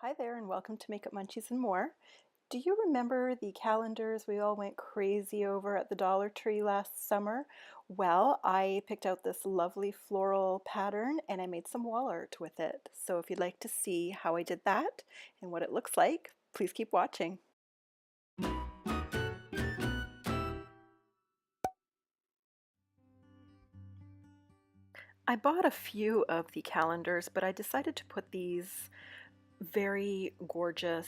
Hi there and welcome to Makeup Munchies and More. Do you remember the calendars we all went crazy over at the Dollar Tree last summer? Well, I picked out this lovely floral pattern and I made some wall art with it. So if you'd like to see how I did that and what it looks like, please keep watching. I bought a few of the calendars, but I decided to put these very gorgeous,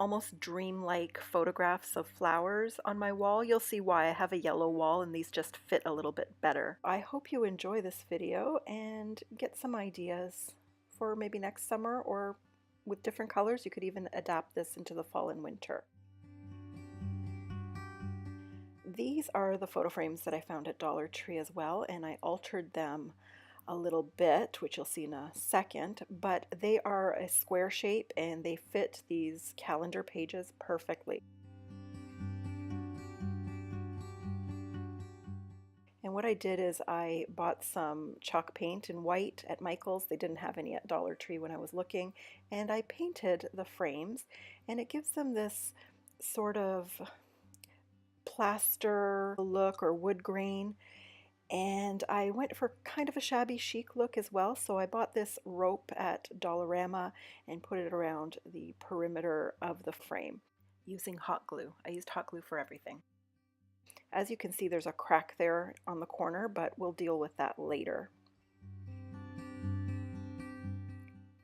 almost dreamlike photographs of flowers on my wall. You'll see why I have a yellow wall and these just fit a little bit better. I hope you enjoy this video and get some ideas for maybe next summer, or with different colors you could even adapt this into the fall and winter. These are the photo frames that I found at Dollar Tree as well, and I altered them a little bit, which you'll see in a second, but they are a square shape and they fit these calendar pages perfectly. And what I did is I bought some chalk paint in white at Michael's. They didn't have any at Dollar Tree when I was looking, and I painted the frames, and it gives them this sort of plaster look or wood grain. And I went for kind of a shabby chic look as well, so I bought this rope at Dollarama and put it around the perimeter of the frame using hot glue. I used hot glue for everything. As you can see, there's a crack there on the corner, but we'll deal with that later.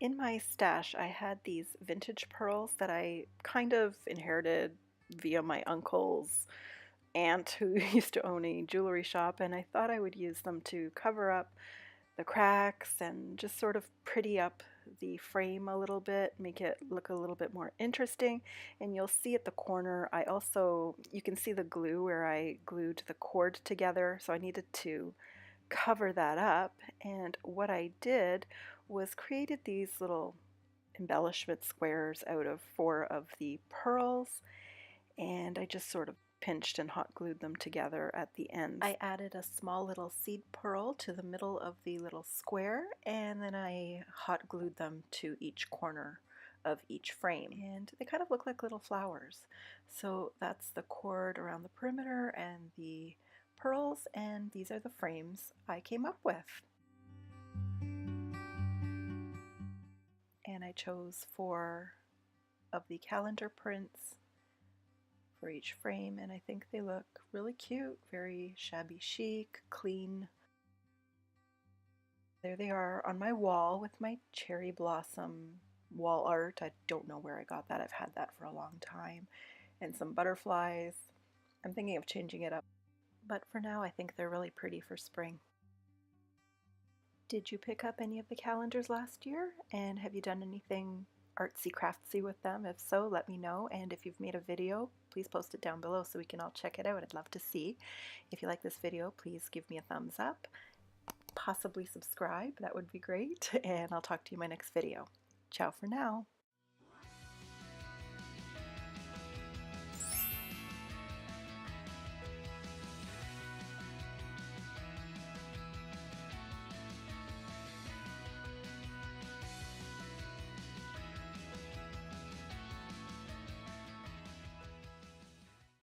In my stash, I had these vintage pearls that I kind of inherited via my uncle's aunt who used to own a jewelry shop, and I thought I would use them to cover up the cracks and just sort of pretty up the frame a little bit, make it look a little bit more interesting. And you'll see at the corner, you can see the glue where I glued the cord together, so I needed to cover that up. And what I did was created these little embellishment squares out of 4 of the pearls, and I just sort of pinched and hot glued them together at the ends. I added a small little seed pearl to the middle of the little square, and then I hot glued them to each corner of each frame, and they kind of look like little flowers. So that's the cord around the perimeter and the pearls, and these are the frames I came up with. And I chose 4 of the calendar prints for each frame, and I think they look really cute, very shabby chic, clean. There they are on my wall with my cherry blossom wall art. I don't know where I got that. I've had that for a long time. And some butterflies. I'm thinking of changing it up, but for now I think they're really pretty for spring. Did you pick up any of the calendars last year? And have you done anything artsy craftsy with them? If so, let me know. And if you've made a video, please post it down below so we can all check it out. I'd love to see. If you like this video, please give me a thumbs up. Possibly subscribe, that would be great. And I'll talk to you in my next video. Ciao for now.